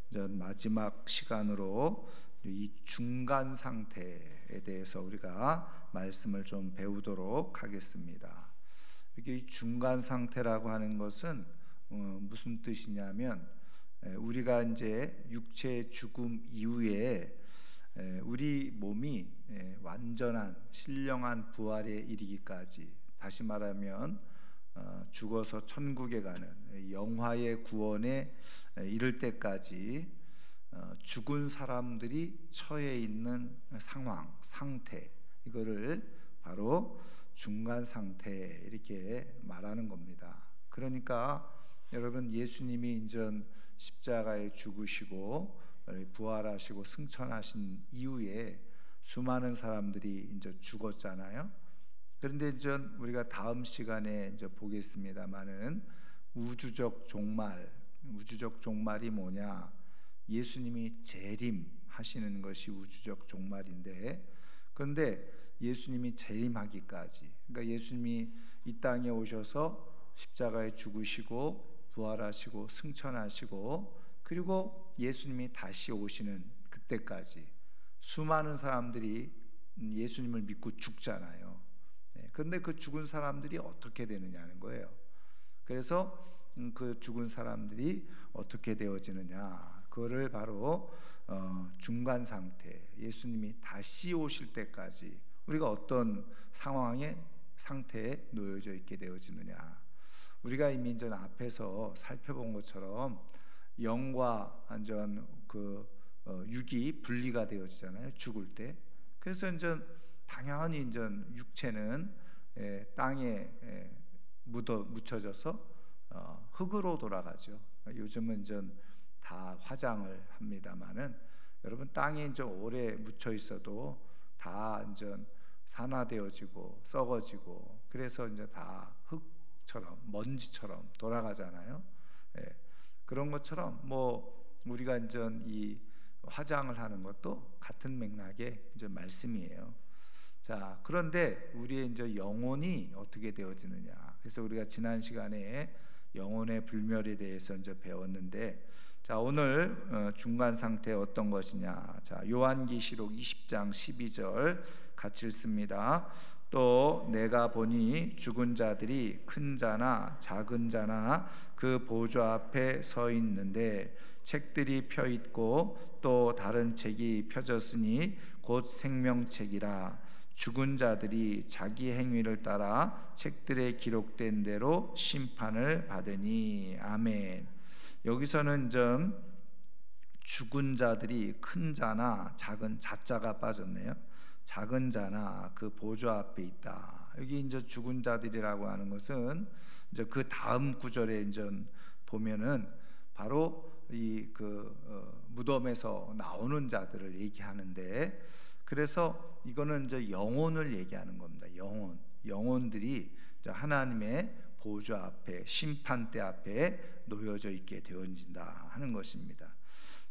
이제 마지막 시간으로 이 중간 상태에 대해서 우리가 말씀을 좀 배우도록 하겠습니다. 이게 중간 상태라고 하는 것은 무슨 뜻이냐면, 우리가 이제 육체의 죽음 이후에 우리 몸이 완전한 신령한 부활에 이르기까지, 다시 말하면 죽어서 천국에 가는 영화의 구원에 이를 때까지 죽은 사람들이 처해 있는 상태, 이거를 바로 중간 상태 이렇게 말하는 겁니다. 그러니까 여러분, 예수님이 이제 십자가에 죽으시고 부활하시고 승천하신 이후에 수많은 사람들이 이제 죽었잖아요. 그런데 이제 우리가 다음 시간에 이제 보겠습니다만은 우주적 종말이 뭐냐? 예수님이 재림하시는 것이 우주적 종말인데, 그런데 예수님이 재림하기까지, 그러니까 예수님이 이 땅에 오셔서 십자가에 죽으시고 부활하시고 승천하시고, 그리고 예수님이 다시 오시는 그때까지 수많은 사람들이 예수님을 믿고 죽잖아요. 그런데 그 죽은 사람들이 어떻게 되느냐는 거예요. 그래서 그 죽은 사람들이 어떻게 되어지느냐, 그거를 바로 중간 상태, 예수님이 다시 오실 때까지 우리가 어떤 상태에 놓여져 있게 되어지느냐. 우리가 이미 이제 앞에서 살펴본 것처럼 영과 완전 육이 분리가 되어지잖아요, 죽을 때. 그래서 이제 당연히 이제 육체는 땅에 묻혀져서 흙으로 돌아가죠. 요즘은 이제 다 화장을 합니다만은, 여러분, 땅에 이제 오래 묻혀 있어도 다 이제 산화되어지고 썩어지고, 그래서 이제 다 흙처럼 먼지처럼 돌아가잖아요. 그런 것처럼 우리가 이제 이 화장을 하는 것도 같은 맥락의 이제 말씀이에요. 자, 그런데 우리의 이제 영혼이 어떻게 되어지느냐. 그래서 우리가 지난 시간에 영혼의 불멸에 대해서 이제 배웠는데, 자, 오늘 중간 상태 어떤 것이냐. 자, 요한계시록 20장 12절 같이 읽습니다. 또 내가 보니 죽은 자들이 큰 자나 작은 자나 그 보좌 앞에 서 있는데, 책들이 펴 있고 또 다른 책이 펴졌으니 곧 생명책이라. 죽은 자들이 자기 행위를 따라 책들에 기록된 대로 심판을 받으니. 아멘. 여기서는 전 죽은 자들이 큰 자나 작은, 자자가 빠졌네요. 작은 자나 그 보좌 앞에 있다. 여기 이제 죽은 자들이라고 하는 것은 이제 그 다음 구절에 이제 보면은 바로 이 무덤에서 나오는 자들을 얘기하는데, 그래서 이거는 이제 영혼을 얘기하는 겁니다. 영혼들이 이제 하나님의 보좌 앞에, 심판대 앞에 놓여져 있게 되어진다 하는 것입니다.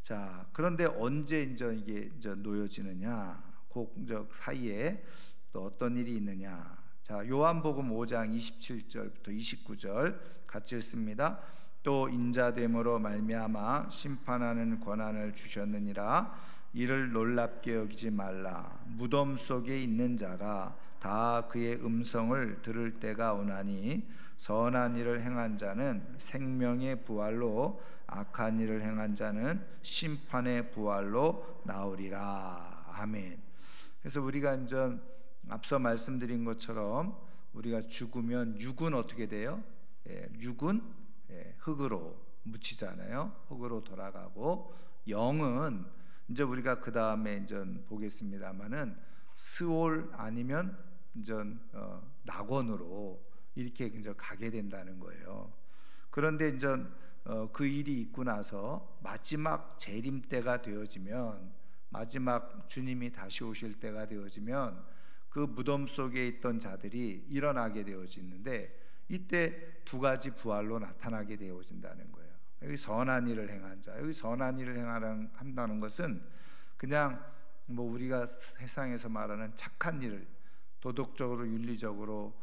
자, 그런데 언제 이게 놓여지느냐? 곡적 사이에 또 어떤 일이 있느냐? 자, 요한복음 5장 27절부터 29절 같이 읽습니다. 또 인자됨으로 말미암아 심판하는 권한을 주셨느니라. 이를 놀랍게 여기지 말라. 무덤 속에 있는 자가 다 그의 음성을 들을 때가 오나니, 선한 일을 행한 자는 생명의 부활로, 악한 일을 행한 자는 심판의 부활로 나오리라. 아멘. 그래서 우리가 이제 앞서 말씀드린 것처럼 우리가 죽으면 육은 어떻게 돼요? 육은 흙으로 묻히잖아요. 흑으로 돌아가고, 영은 이제 우리가 그 다음에 이제 보겠습니다만은 스올 아니면 이제 낙원으로 이렇게 이제 가게 된다는 거예요. 그런데 이제 그 일이 있고 나서 마지막 재림 때가 되어지면, 마지막 주님이 다시 오실 때가 되어지면 그 무덤 속에 있던 자들이 일어나게 되어지는데, 이때 두 가지 부활로 나타나게 되어진다는 거예요. 여기 선한 일을 행한 자, 여기 선한 일을 한다는 것은 그냥 우리가 세상에서 말하는 착한 일을, 도덕적으로 윤리적으로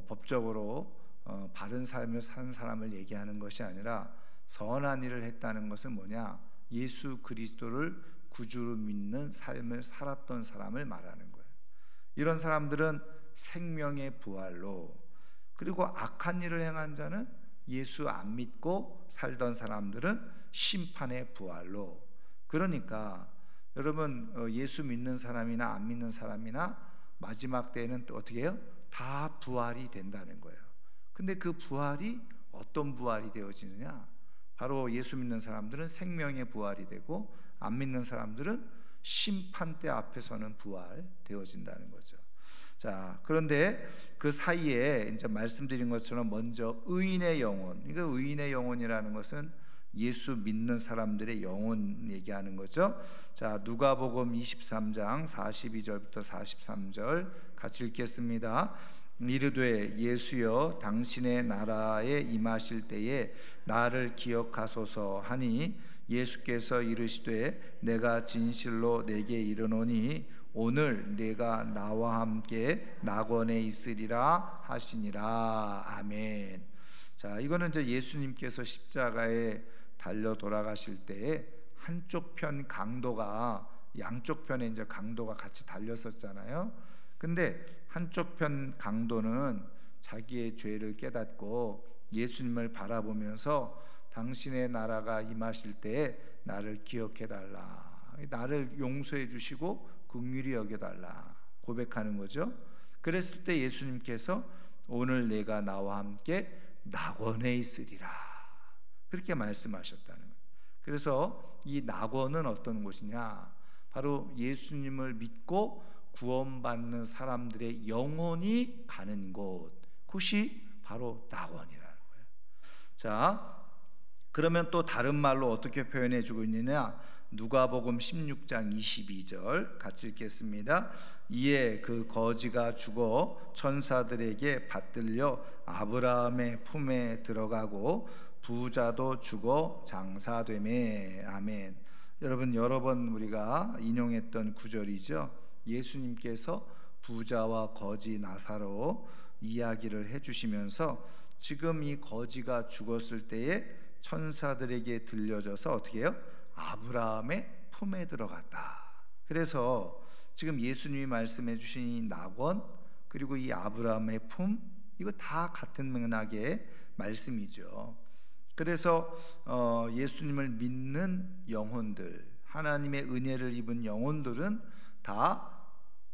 법적으로 바른 삶을 사는 사람을 얘기하는 것이 아니라, 선한 일을 했다는 것은 뭐냐? 예수 그리스도를 구주로 믿는 삶을 살았던 사람을 말하는 거예요. 이런 사람들은 생명의 부활로, 그리고 악한 일을 행한 자는 예수 안 믿고 살던 사람들은 심판의 부활로. 그러니까 여러분, 예수 믿는 사람이나 안 믿는 사람이나 마지막 때에는 또 어떻게 해요? 다 부활이 된다는 거예요. 근데 그 부활이 어떤 부활이 되어지느냐? 바로 예수 믿는 사람들은 생명의 부활이 되고, 안 믿는 사람들은 심판대 앞에서는 부활되어진다는 거죠. 자, 그런데 그 사이에 이제 말씀드린 것처럼 먼저 의인의 영혼, 그러니까 의인의 영혼이라는 것은 예수 믿는 사람들의 영혼 얘기하는 거죠. 자, 누가복음 23장 42절부터 43절 같이 읽겠습니다. 이르되 예수여 당신의 나라에 임하실 때에 나를 기억하소서 하니 예수께서 이르시되 내가 진실로 내게 이르노니 오늘 내가 나와 함께 낙원에 있으리라 하시니라. 아멘. 자, 이거는 이제 예수님께서 십자가에 달려 돌아가실 때에 한쪽 편 강도가, 양쪽 편에 이제 강도가 같이 달렸었잖아요. 근데 한쪽 편 강도는 자기의 죄를 깨닫고 예수님을 바라보면서 당신의 나라가 임하실 때에 나를 기억해 달라, 나를 용서해 주시고 긍휼히 여겨 달라 고백하는 거죠. 그랬을 때 예수님께서 오늘 내가 나와 함께 낙원에 있으리라 그렇게 말씀하셨다는 거예요. 그래서 이 낙원은 어떤 곳이냐? 바로 예수님을 믿고 구원받는 사람들의 영혼이 가는 곳, 그것이 바로 낙원이라는 거예요. 자, 그러면 또 다른 말로 어떻게 표현해 주고 있느냐? 누가복음 16장 22절 같이 읽겠습니다. 이에 그 거지가 죽어 천사들에게 받들려 아브라함의 품에 들어가고 부자도 죽어 장사되매. 아멘. 여러분, 여러 번 우리가 인용했던 구절이죠. 예수님께서 부자와 거지 나사로 이야기를 해주시면서 지금 이 거지가 죽었을 때에 천사들에게 들려져서 어떻게 해요? 아브라함의 품에 들어갔다. 그래서 지금 예수님이 말씀해 주신 이 낙원, 그리고 이 아브라함의 품, 이거 다 같은 맥락의 말씀이죠. 그래서 예수님을 믿는 영혼들, 하나님의 은혜를 입은 영혼들은 다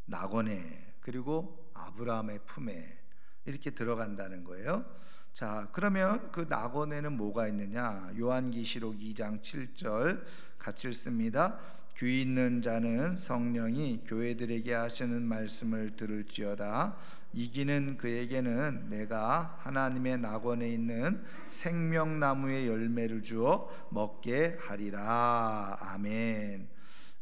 낙원에, 그리고 아브라함의 품에 이렇게 들어간다는 거예요. 자, 그러면 그 낙원에는 뭐가 있느냐? 요한계시록 2장 7절 같이 읽습니다. 귀 있는 자는 성령이 교회들에게 하시는 말씀을 들을지어다. 이기는 그에게는 내가 하나님의 낙원에 있는 생명나무의 열매를 주어 먹게 하리라. 아멘.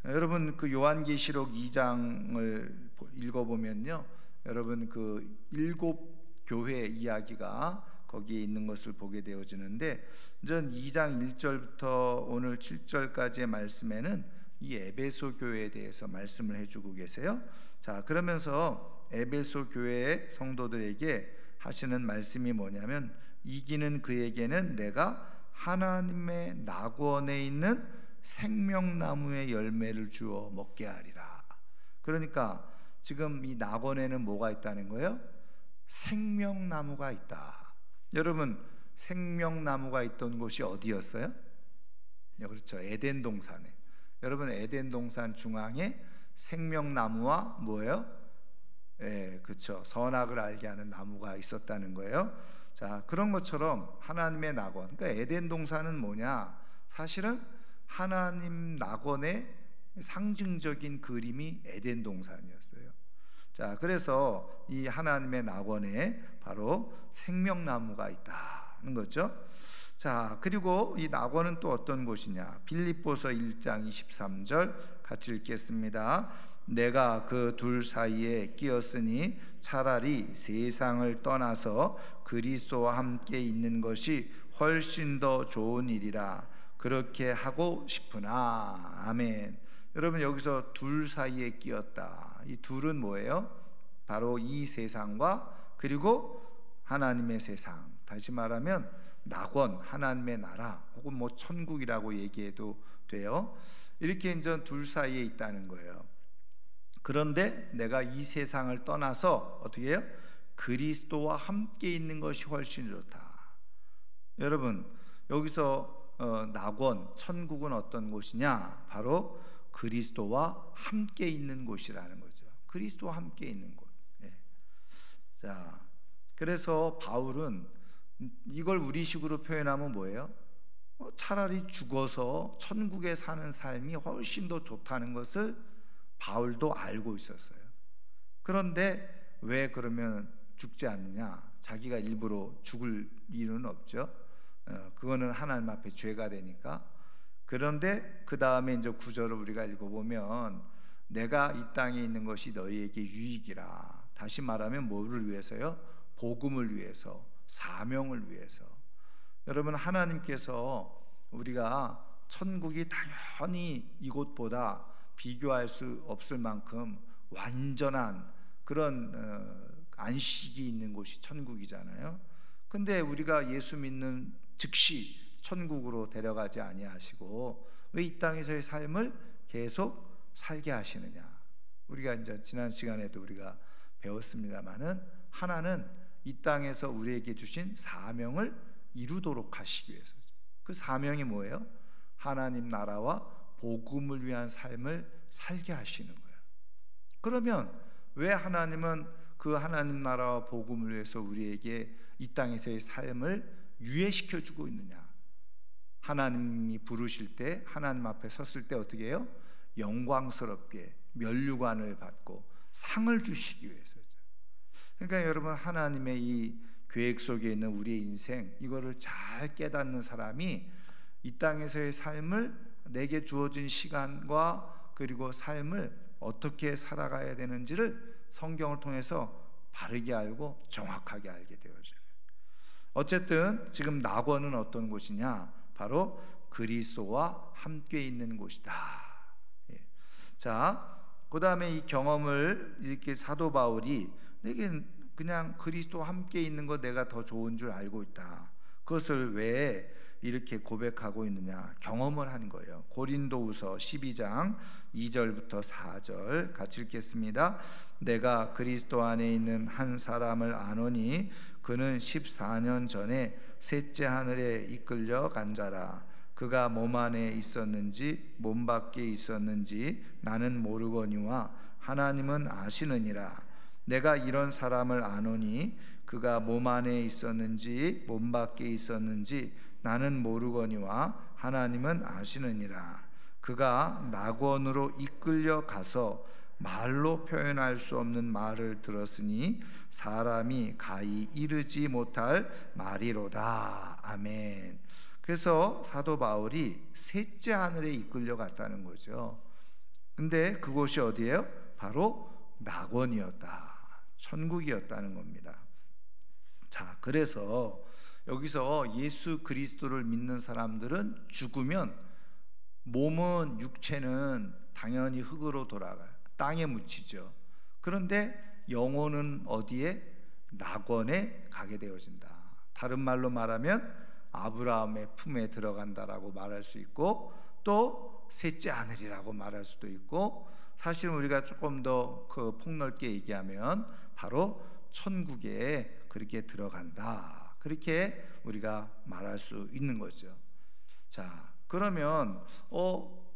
여러분, 그 요한계시록 2장을 읽어보면요, 여러분 그 7교회 이야기가 거기에 있는 것을 보게 되어지는데, 전 2장 1절부터 오늘 7절까지의 말씀에는 이 에베소 교회에 대해서 말씀을 해주고 계세요. 자, 그러면서 에베소 교회의 성도들에게 하시는 말씀이 뭐냐면, 이기는 그에게는 내가 하나님의 낙원에 있는 생명나무의 열매를 주어 먹게 하리라. 그러니까 지금 이 낙원에는 뭐가 있다는 거예요? 생명나무가 있다. 여러분, 생명나무가 있던 곳이 어디였어요? 그렇죠, 에덴 동산에. 여러분, 에덴 동산 중앙에 생명나무와 뭐예요? 그렇죠, 선악을 알게 하는 나무가 있었다는 거예요. 자, 그런 것처럼 하나님의 낙원, 그러니까 에덴 동산은 뭐냐? 사실은 하나님 낙원의 상징적인 그림이 에덴 동산이었어요. 자, 그래서 이 하나님의 낙원에 바로 생명나무가 있다는 거죠. 자, 그리고 이 낙원은 또 어떤 곳이냐? 빌립보서 1장 23절 같이 읽겠습니다. 내가 그 둘 사이에 끼었으니 차라리 세상을 떠나서 그리스도와 함께 있는 것이 훨씬 더 좋은 일이라 그렇게 하고 싶으나. 아멘. 여러분, 여기서 둘 사이에 끼었다. 이 둘은 뭐예요? 바로 이 세상과 그리고 하나님의 세상. 다시 말하면 낙원, 하나님의 나라, 혹은 뭐 천국이라고 얘기해도 돼요. 이렇게 이제 둘 사이에 있다는 거예요. 그런데 내가 이 세상을 떠나서 어떻게 해요? 그리스도와 함께 있는 것이 훨씬 좋다. 여러분, 여기서 낙원, 천국은 어떤 곳이냐? 바로 그리스도와 함께 있는 곳이라는 거죠. 그리스도와 함께 있는 곳. 예. 자, 그래서 바울은 이걸 우리식으로 표현하면 뭐예요? 차라리 죽어서 천국에 사는 삶이 훨씬 더 좋다는 것을 바울도 알고 있었어요. 그런데 왜 그러면 죽지 않느냐? 자기가 일부러 죽을 이유는 없죠. 그거는 하나님 앞에 죄가 되니까. 그런데 그 다음에 이제 구절을 우리가 읽어보면 내가 이 땅에 있는 것이 너희에게 유익이라. 다시 말하면 뭐를 위해서요? 복음을 위해서, 사명을 위해서. 여러분, 하나님께서 우리가 천국이 당연히 이곳보다 비교할 수 없을 만큼 완전한 그런 안식이 있는 곳이 천국이잖아요. 근데 우리가 예수 믿는 즉시 천국으로 데려가지 아니하시고 왜 이 땅에서의 삶을 계속 살게 하시느냐? 우리가 이제 지난 시간에도 우리가 배웠습니다마는 하나는 이 땅에서 우리에게 주신 사명을 이루도록 하시기 위해서죠. 그 사명이 뭐예요? 하나님 나라와 복음을 위한 삶을 살게 하시는 거예요. 그러면 왜 하나님은 그 하나님 나라와 복음을 위해서 우리에게 이 땅에서의 삶을 유예시켜 주고 있느냐? 하나님이 부르실 때, 하나님 앞에 섰을 때 어떻게 해요? 영광스럽게 면류관을 받고 상을 주시기 위해서죠. 그러니까 여러분, 하나님의 이 계획 속에 있는 우리의 인생, 이거를 잘 깨닫는 사람이 이 땅에서의 삶을, 내게 주어진 시간과 그리고 삶을 어떻게 살아가야 되는지를 성경을 통해서 바르게 알고 정확하게 알게 되어져요. 어쨌든 지금 낙원은 어떤 곳이냐? 바로 그리스도와 함께 있는 곳이다. 예. 자, 그 다음에 이 경험을 이렇게 사도 바울이 내게 그냥 그리스도와 함께 있는 거 내가 더 좋은 줄 알고 있다. 그것을 왜 이렇게 고백하고 있느냐? 경험을 한 거예요. 고린도후서 12장 2절부터 4절 같이 읽겠습니다. 내가 그리스도 안에 있는 한 사람을 아노니 그는 14년 전에 셋째 하늘에 이끌려 간 자라. 그가 몸 안에 있었는지 몸 밖에 있었는지 나는 모르거니와 하나님은 아시느니라. 내가 이런 사람을 아노니 그가 몸 안에 있었는지 몸 밖에 있었는지 나는 모르거니와 하나님은 아시느니라. 그가 낙원으로 이끌려 가서 말로 표현할 수 없는 말을 들었으니 사람이 가히 이르지 못할 말이로다. 아멘. 그래서 사도 바울이 셋째 하늘에 이끌려 갔다는 거죠. 근데 그곳이 어디예요? 바로 낙원이었다. 천국이었다는 겁니다. 자, 그래서 여기서 예수 그리스도를 믿는 사람들은 죽으면 몸은, 육체는 당연히 흙으로 돌아가요. 땅에 묻히죠. 그런데 영혼은 어디에? 낙원에 가게 되어진다. 다른 말로 말하면 아브라함의 품에 들어간다라고 말할 수 있고, 또 셋째 하늘이라고 말할 수도 있고, 사실 우리가 조금 더 그 폭넓게 얘기하면 바로 천국에 그렇게 들어간다. 그렇게 우리가 말할 수 있는 거죠. 자, 그러면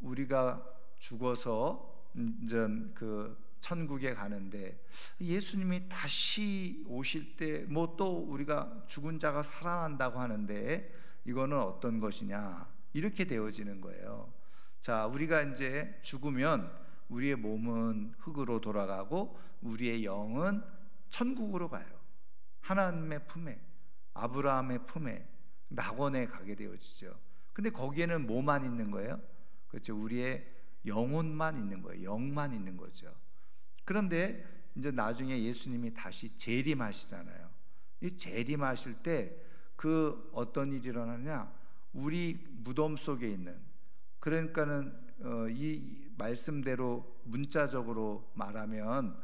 우리가 죽어서 이제 그 천국에 가는데 예수님이 다시 오실 때 뭐 또 우리가 죽은 자가 살아난다고 하는데 이거는 어떤 것이냐? 이렇게 되어지는 거예요. 자, 우리가 이제 죽으면 우리의 몸은 흙으로 돌아가고 우리의 영은 천국으로 가요. 하나님의 품에, 아브라함의 품에, 낙원에 가게 되어지죠. 근데 거기에는 뭐만 있는 거예요? 그렇죠. 우리의 영혼만 있는 거예요. 영만 있는 거죠. 그런데 이제 나중에 예수님이 다시 재림하시잖아요. 이 재림하실 때 그 어떤 일이 일어나냐? 우리 무덤 속에 있는, 그러니까는 이 말씀대로 문자적으로 말하면,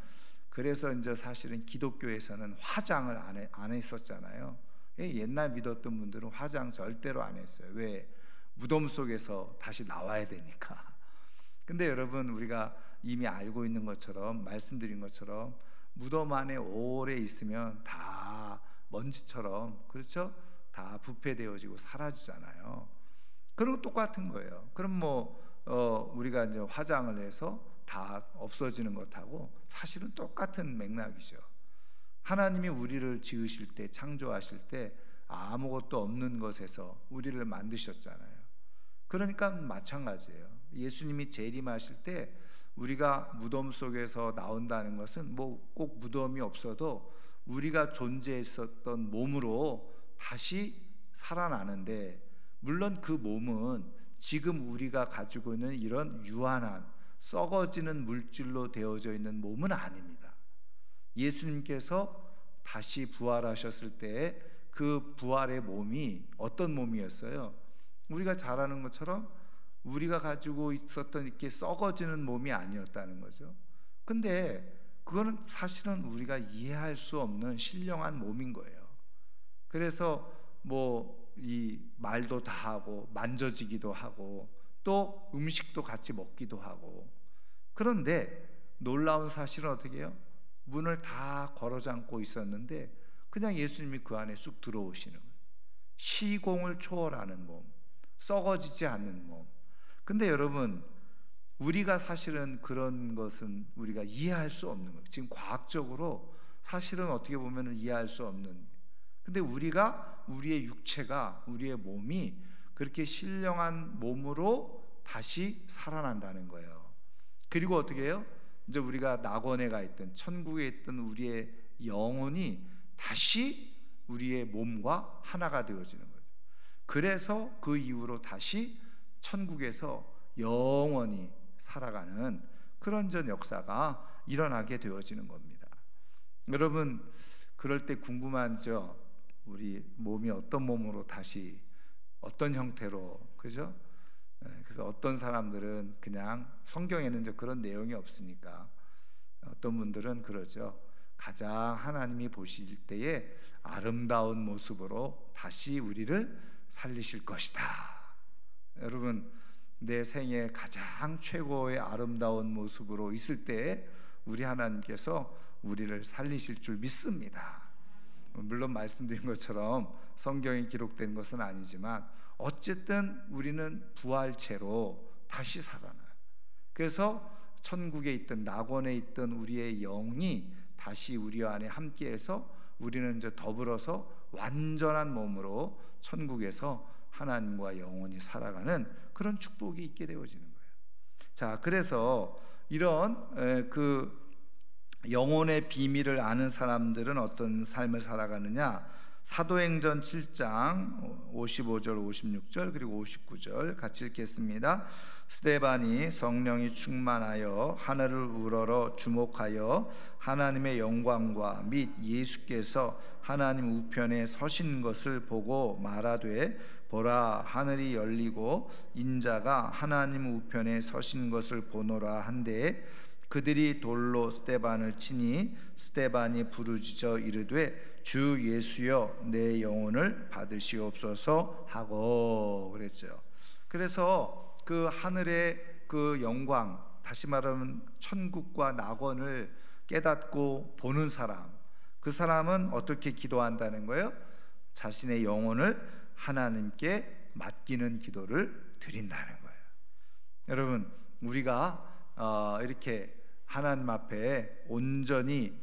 그래서 이제 사실은 기독교에서는 화장을 안 했었잖아요. 옛날 믿었던 분들은 화장 절대로 안 했어요. 왜? 무덤 속에서 다시 나와야 되니까. 근데 여러분, 우리가 이미 알고 있는 것처럼, 말씀드린 것처럼 무덤 안에 오래 있으면 다 먼지처럼, 그렇죠? 다 부패되어지고 사라지잖아요. 그런 거 똑같은 거예요. 그럼 우리가 이제 화장을 해서 다 없어지는 것하고 사실은 똑같은 맥락이죠. 하나님이 우리를 지으실 때, 창조하실 때 아무것도 없는 것에서 우리를 만드셨잖아요. 그러니까 마찬가지예요. 예수님이 재림하실 때 우리가 무덤 속에서 나온다는 것은 꼭 무덤이 없어도 우리가 존재했었던 몸으로 다시 살아나는데, 물론 그 몸은 지금 우리가 가지고 있는 이런 유한한 썩어지는 물질로 되어져 있는 몸은 아닙니다. 예수님께서 다시 부활하셨을 때 그 부활의 몸이 어떤 몸이었어요? 우리가 잘 아는 것처럼 우리가 가지고 있었던 이렇게 썩어지는 몸이 아니었다는 거죠. 근데 그거는 사실은 우리가 이해할 수 없는 신령한 몸인 거예요. 그래서 이 말도 다 하고 만져지기도 하고 또 음식도 같이 먹기도 하고. 그런데 놀라운 사실은 어떻게 해요? 문을 다 걸어 잠고 있었는데 그냥 예수님이 그 안에 쑥 들어오시는 거예요. 시공을 초월하는 몸, 썩어지지 않는 몸. 근데 여러분, 우리가 사실은 그런 것은 우리가 이해할 수 없는 거예요. 지금 과학적으로 사실은 어떻게 보면 이해할 수 없는. 근데 우리의 육체가, 우리의 몸이 그렇게 신령한 몸으로 다시 살아난다는 거예요. 그리고 어떻게 해요? 이제 우리가 낙원에 가 있던, 천국에 있던 우리의 영혼이 다시 우리의 몸과 하나가 되어지는 거예요. 그래서 그 이후로 다시 천국에서 영원히 살아가는 그런 전 역사가 일어나게 되어지는 겁니다. 여러분, 그럴 때 궁금하죠? 우리 몸이 어떤 몸으로 다시, 어떤 형태로, 그죠? 그래서 어떤 사람들은 그냥, 성경에는 이제 그런 내용이 없으니까 어떤 분들은 그러죠. 가장 하나님이 보실 때에 아름다운 모습으로 다시 우리를 살리실 것이다. 여러분, 내 생에 가장 최고의 아름다운 모습으로 있을 때 우리 하나님께서 우리를 살리실 줄 믿습니다. 물론 말씀드린 것처럼 성경에 기록된 것은 아니지만 어쨌든 우리는 부활체로 다시 살아나요. 그래서 천국에 있던, 낙원에 있던 우리의 영이 다시 우리 안에 함께해서 우리는 이제 더불어서 완전한 몸으로 천국에서 하나님과 영원히 살아가는 그런 축복이 있게 되어지는 거예요. 자, 그래서 이런 그 영혼의 비밀을 아는 사람들은 어떤 삶을 살아가느냐? 사도행전 7장 55절 56절 그리고 59절 같이 읽겠습니다. 스데반이 성령이 충만하여 하늘을 우러러 주목하여 하나님의 영광과 및 예수께서 하나님 우편에 서신 것을 보고 말하되, 보라, 하늘이 열리고 인자가 하나님 우편에 서신 것을 보노라 한데, 그들이 돌로 스데반을 치니 스데반이 부르짖어 이르되, 주 예수여 내 영혼을 받으시옵소서 하고 그랬죠. 그래서 그 하늘의 그 영광, 다시 말하면 천국과 낙원을 깨닫고 보는 사람, 그 사람은 어떻게 기도한다는 거예요? 자신의 영혼을 하나님께 맡기는 기도를 드린다는 거예요. 여러분, 우리가 이렇게 하나님 앞에 온전히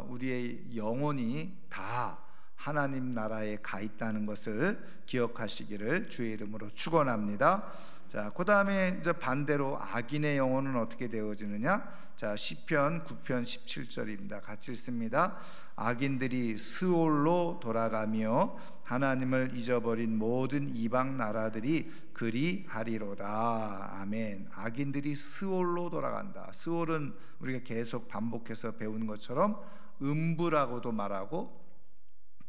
우리의 영혼이 다 하나님 나라에 가 있다는 것을 기억하시기를 주의 이름으로 축원합니다. 자, 그 다음에 이제 반대로 악인의 영혼은 어떻게 되어지느냐? 자, 시편 9편 17절입니다. 같이 읽습니다. 악인들이 스올로 돌아가며 하나님을 잊어버린 모든 이방 나라들이 그리하리로다. 아멘. 악인들이 스올로 돌아간다. 스올은 우리가 계속 반복해서 배운 것처럼 음부라고도 말하고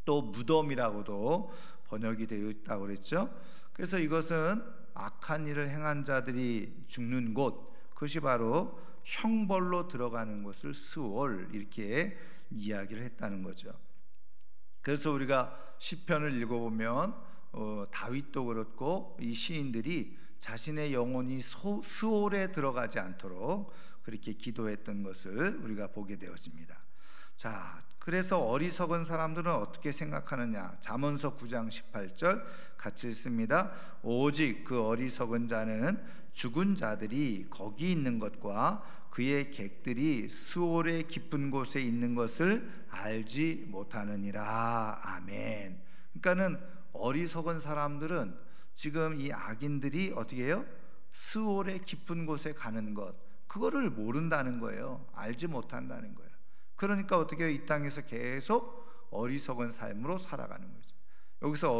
또 무덤이라고도 번역이 되어 있다고 그랬죠. 그래서 이것은 악한 일을 행한 자들이 죽는 곳, 그것이 바로 형벌로 들어가는 것을 스올, 이렇게 이야기를 했다는 거죠. 그래서 우리가 시편을 읽어보면 다윗도 그렇고 이 시인들이 자신의 영혼이 스올에 들어가지 않도록 그렇게 기도했던 것을 우리가 보게 되었습니다. 자, 그래서 어리석은 사람들은 어떻게 생각하느냐? 잠언서 9장 18절 같이 읽습니다. 오직 그 어리석은 자는 죽은 자들이 거기 있는 것과 그의 객들이 스올의 깊은 곳에 있는 것을 알지 못하느니라. 아멘. 그러니까는 어리석은 사람들은 지금 이 악인들이 어떻게 해요? 스올의 깊은 곳에 가는 것, 그거를 모른다는 거예요. 알지 못한다는 거예요. 그러니까 어떻게 해요? 이 땅에서 계속 어리석은 삶으로 살아가는 거죠. 여기서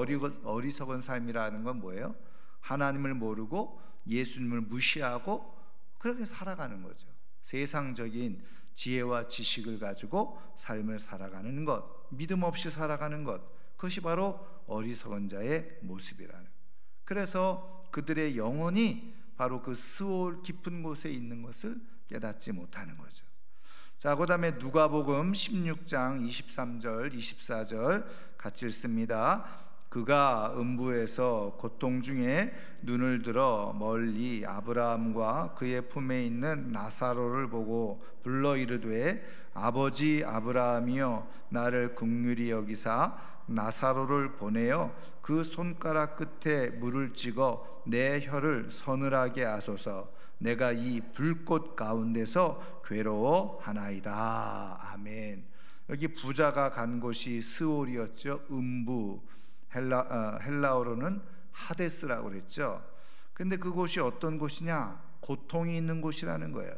어리석은 삶이라는 건 뭐예요? 하나님을 모르고 예수님을 무시하고 그렇게 살아가는 거죠. 세상적인 지혜와 지식을 가지고 삶을 살아가는 것, 믿음 없이 살아가는 것, 그것이 바로 어리석은 자의 모습이라는. 그래서 그들의 영혼이 바로 그 스올 깊은 곳에 있는 것을 깨닫지 못하는 거죠. 자, 그 다음에 누가복음 16장 23절 24절 같이 읽습니다. 그가 음부에서 고통 중에 눈을 들어 멀리 아브라함과 그의 품에 있는 나사로를 보고 불러 이르되 아버지 아브라함이여 나를 긍휼히 여기사 나사로를 보내어 그 손가락 끝에 물을 찍어 내 혀를 서늘하게 하소서. 내가 이 불꽃 가운데서 괴로워하나이다. 아멘. 여기 부자가 간 곳이 스올이었죠. 음부, 헬라어로는 하데스라고 그랬죠. 근데 그곳이 어떤 곳이냐? 고통이 있는 곳이라는 거예요.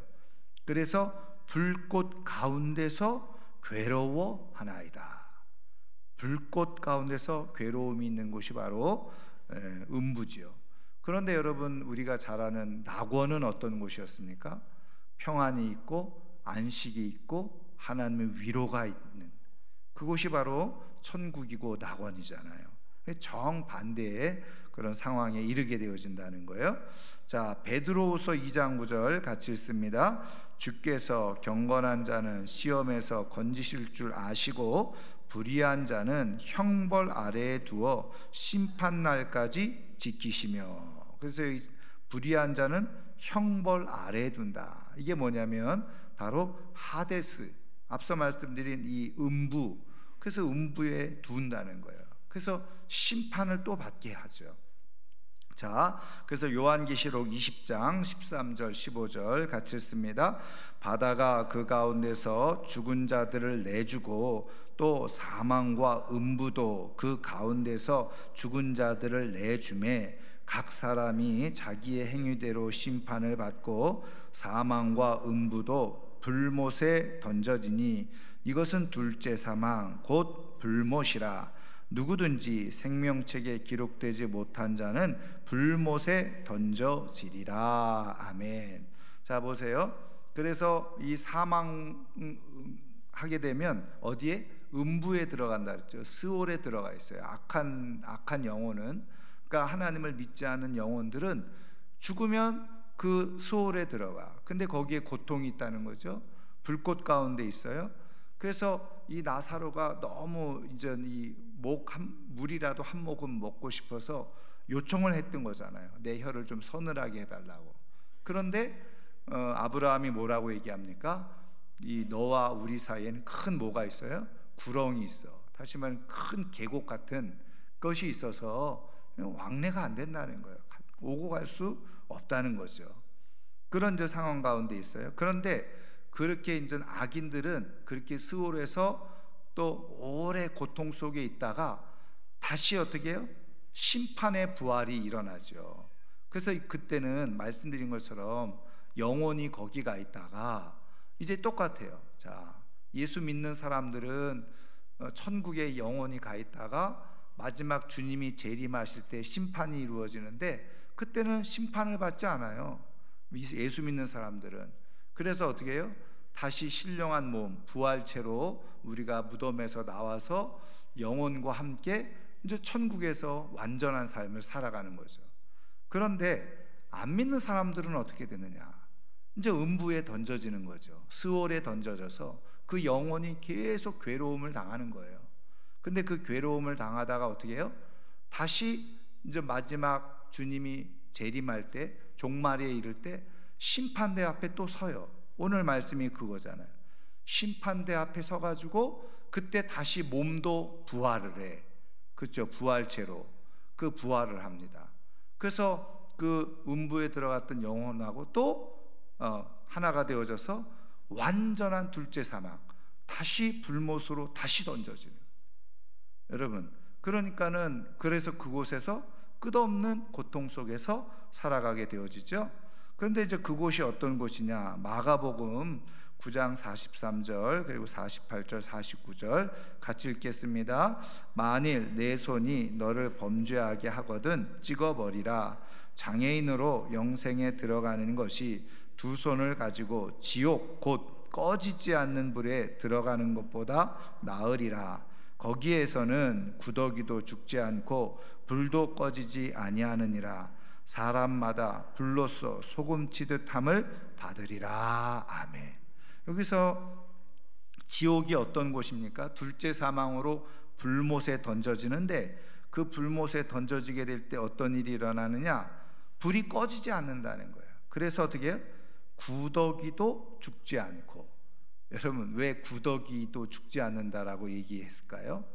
그래서 불꽃 가운데서 괴로워하나이다. 불꽃 가운데서 괴로움이 있는 곳이 바로 음부지요. 그런데 여러분, 우리가 잘 아는 낙원은 어떤 곳이었습니까? 평안이 있고 안식이 있고 하나님의 위로가 있는 그곳이 바로 천국이고 낙원이잖아요. 정반대의 그런 상황에 이르게 되어진다는 거예요. 자, 베드로후서 2장 9절 같이 읽습니다. 주께서 경건한 자는 시험에서 건지실 줄 아시고 불의한 자는 형벌 아래에 두어 심판날까지 지키시며. 그래서 불의한 자는 형벌 아래에 둔다. 이게 뭐냐면 바로 하데스, 앞서 말씀드린 이 음부, 그래서 음부에 둔다는 거예요. 그래서 심판을 또 받게 하죠. 자, 그래서 요한계시록 20장 13절 15절 같이 읽습니다. 바다가 그 가운데서 죽은 자들을 내주고 또 사망과 음부도 그 가운데서 죽은 자들을 내주매 각 사람이 자기의 행위대로 심판을 받고 사망과 음부도 불못에 던져지니 이것은 둘째 사망 곧 불못이라. 누구든지 생명책에 기록되지 못한 자는 불못에 던져지리라. 아멘. 자, 보세요. 그래서 이 사망하게 되면 어디에? 음부에 들어간다 그랬죠. 스올에 들어가 있어요. 악한 영혼은, 그러니까 하나님을 믿지 않는 영혼들은 죽으면 그 스올에 들어가. 근데 거기에 고통이 있다는 거죠. 불꽃 가운데 있어요. 그래서 이 나사로가 너무 이제 이 물이라도 한 모금 먹고 싶어서 요청을 했던 거잖아요. 내 혀를 좀 서늘하게 해달라고. 그런데 아브라함이 뭐라고 얘기합니까? 이 너와 우리 사이에는 큰 뭐가 있어요? 구렁이 있어. 다시 말하면 큰 계곡 같은 것이 있어서 왕래가 안 된다는 거예요. 오고 갈 수 없다는 거죠. 그런 저 상황 가운데 있어요. 그런데 그렇게 이제 악인들은 그렇게 스올에서 또 오래 고통 속에 있다가 다시 어떻게 해요? 심판의 부활이 일어나죠. 그래서 그때는 말씀드린 것처럼 영혼이 거기가 있다가 이제 똑같아요. 자, 예수 믿는 사람들은 천국에 영혼이 가 있다가 마지막 주님이 재림하실 때 심판이 이루어지는데 그때는 심판을 받지 않아요. 예수 믿는 사람들은. 그래서 어떻게 해요? 다시 신령한 몸, 부활체로 우리가 무덤에서 나와서 영혼과 함께 이제 천국에서 완전한 삶을 살아가는 거죠. 그런데 안 믿는 사람들은 어떻게 되느냐? 이제 음부에 던져지는 거죠. 스올에 던져져서 그 영혼이 계속 괴로움을 당하는 거예요. 근데 그 괴로움을 당하다가 어떻게 해요? 다시 이제 마지막 주님이 재림할 때, 종말에 이를 때 심판대 앞에 또 서요. 오늘 말씀이 그거잖아요. 심판대 앞에 서가지고 그때 다시 몸도 부활을 해. 그렇죠? 부활체로 그 부활을 합니다. 그래서 그 음부에 들어갔던 영혼하고 또 하나가 되어져서 완전한 둘째 사망, 다시 불못으로 다시 던져지는. 여러분, 그러니까는 그래서 그곳에서 끝없는 고통 속에서 살아가게 되어지죠. 그런데 이제 그곳이 어떤 곳이냐? 마가복음 9장 43절 그리고 48절 49절 같이 읽겠습니다. 만일 내 손이 너를 범죄하게 하거든 찍어버리라. 장애인으로 영생에 들어가는 것이 두 손을 가지고 지옥 곧 꺼지지 않는 불에 들어가는 것보다 나으리라. 거기에서는 구더기도 죽지 않고 불도 꺼지지 아니하느니라. 사람마다 불로써 소금치듯 함을 받으리라. 아멘. 여기서 지옥이 어떤 곳입니까? 둘째 사망으로 불못에 던져지는데, 그 불못에 던져지게 될 때 어떤 일이 일어나느냐? 불이 꺼지지 않는다는 거예요. 그래서 어떻게 해요? 구더기도 죽지 않고. 여러분, 왜 구더기도 죽지 않는다라고 얘기했을까요?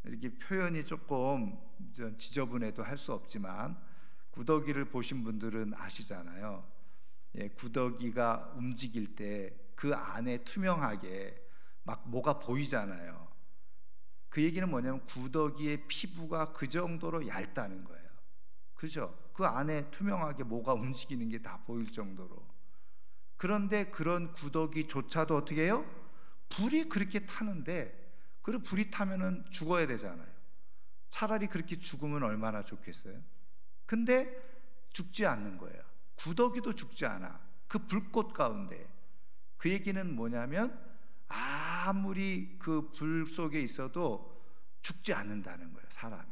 이렇게 표현이 조금 지저분해도 할 수 없지만 구더기를 보신 분들은 아시잖아요. 구더기가 움직일 때 그 안에 투명하게 막 뭐가 보이잖아요. 그 얘기는 뭐냐면 구더기의 피부가 그 정도로 얇다는 거예요. 그죠? 그 안에 투명하게 뭐가 움직이는 게 다 보일 정도로. 그런데 그런 구더기조차도 어떻게 해요? 불이 그렇게 타는데, 그리고 불이 타면은 죽어야 되잖아요. 차라리 그렇게 죽으면 얼마나 좋겠어요? 근데 죽지 않는 거예요. 구더기도 죽지 않아. 그 불꽃 가운데. 그 얘기는 뭐냐면 아무리 그 불 속에 있어도 죽지 않는다는 거예요, 사람이.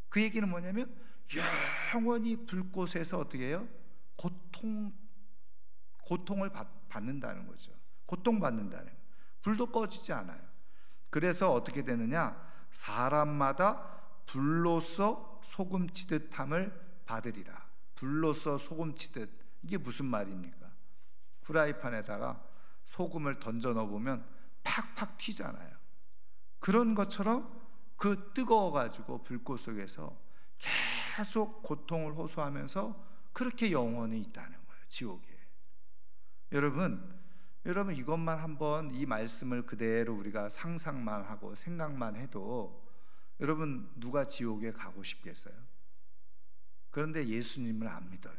그 얘기는 뭐냐면 영원히 불꽃에서 어떻게 해요? 고통을 받는다는 거죠. 고통받는다는 거예요. 불도 꺼지지 않아요. 그래서 어떻게 되느냐? 사람마다 불로써 소금치듯함을 받으리라. 불로써 소금치듯, 이게 무슨 말입니까? 후라이팬에다가 소금을 던져 넣어보면 팍팍 튀잖아요. 그런 것처럼 그 뜨거워가지고 불꽃 속에서 계속 고통을 호소하면서 그렇게 영원히 있다는 거예요, 지옥에. 여러분 이것만 한번, 이 말씀을 그대로 우리가 상상만 하고 생각만 해도 여러분, 누가 지옥에 가고 싶겠어요? 그런데 예수님을 안 믿어요.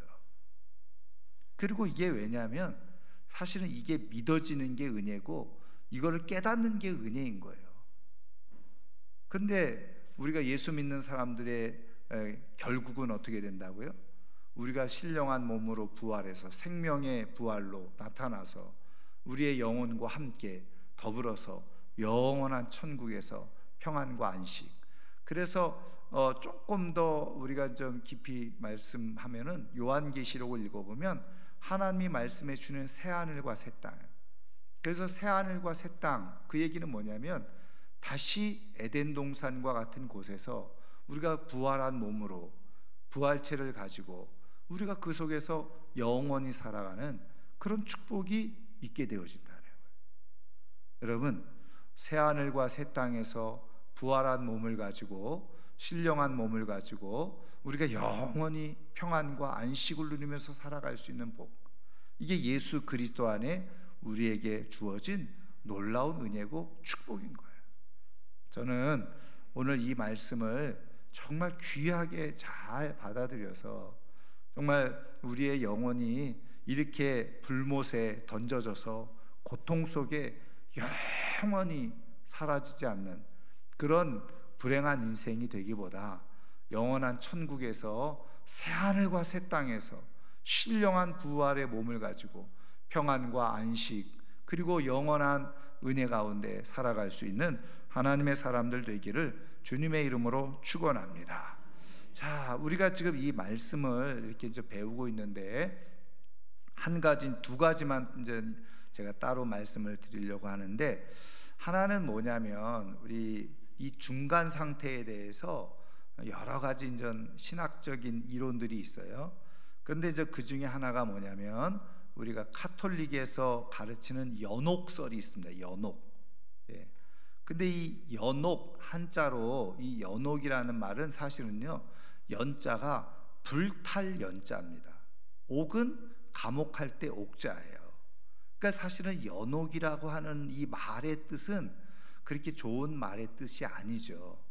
그리고 이게 왜냐하면 사실은 이게 믿어지는 게 은혜고 이거를 깨닫는 게 은혜인 거예요. 그런데 우리가 예수 믿는 사람들의 결국은 어떻게 된다고요? 우리가 신령한 몸으로 부활해서 생명의 부활로 나타나서 우리의 영혼과 함께 더불어서 영원한 천국에서 평안과 안식. 그래서 조금 더 우리가 좀 깊이 말씀하면은 요한계시록을 읽어보면 하나님이 말씀해 주는 새 하늘과 새 땅. 그래서 새 하늘과 새 땅, 그 얘기는 뭐냐면 다시 에덴 동산과 같은 곳에서 우리가 부활한 몸으로 부활체를 가지고 우리가 그 속에서 영원히 살아가는 그런 축복이 있게 되어진다는 거예요. 여러분, 새 하늘과 새 땅에서 부활한 몸을 가지고, 신령한 몸을 가지고 우리가 영원히 평안과 안식을 누리면서 살아갈 수 있는 복, 이게 예수 그리스도 안에 우리에게 주어진 놀라운 은혜고 축복인 거예요. 저는 오늘 이 말씀을 정말 귀하게 잘 받아들여서 정말 우리의 영혼이 이렇게 불못에 던져져서 고통 속에 영원히 사라지지 않는 그런 불행한 인생이 되기보다 영원한 천국에서 새 하늘과 새 땅에서 신령한 부활의 몸을 가지고 평안과 안식 그리고 영원한 은혜 가운데 살아갈 수 있는 하나님의 사람들 되기를 주님의 이름으로 축원합니다. 자, 우리가 지금 이 말씀을 이렇게 이제 배우고 있는데 두 가지만 이제 제가 따로 말씀을 드리려고 하는데, 하나는 뭐냐면 우리 이 중간 상태에 대해서 여러 가지 이제 신학적인 이론들이 있어요. 그런데 이제 그 중에 하나가 뭐냐면 우리가 카톨릭에서 가르치는 연옥설이 있습니다. 연옥. 예. 근데 이 연옥, 한자로 이 연옥이라는 말은 사실은요, 연자가 불탈 연자입니다. 옥은 감옥할 때 옥자예요. 그러니까 사실은 연옥이라고 하는 이 말의 뜻은 그렇게 좋은 말의 뜻이 아니죠.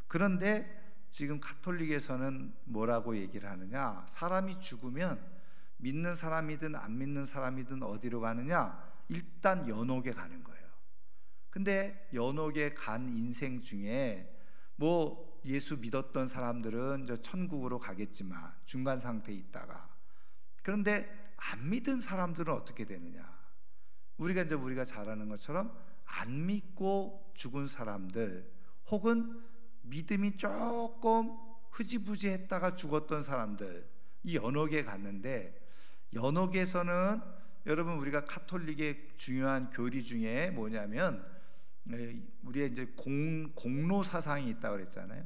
그런데 지금 카톨릭에서는 뭐라고 얘기를 하느냐? 사람이 죽으면 믿는 사람이든 안 믿는 사람이든 어디로 가느냐? 일단 연옥에 가는 거예요. 근데 연옥에 간 인생 중에 뭐 예수 믿었던 사람들은 저 천국으로 가겠지만 중간 상태에 있다가, 그런데 안 믿은 사람들은 어떻게 되느냐? 우리가 잘 아는 것처럼 안 믿고 죽은 사람들, 혹은 믿음이 조금 흐지부지했다가 죽었던 사람들, 이 연옥에 갔는데, 연옥에서는 여러분 우리가 카톨릭의 중요한 교리 중에 뭐냐면 우리의 이제 공로 사상이 있다고 그랬잖아요.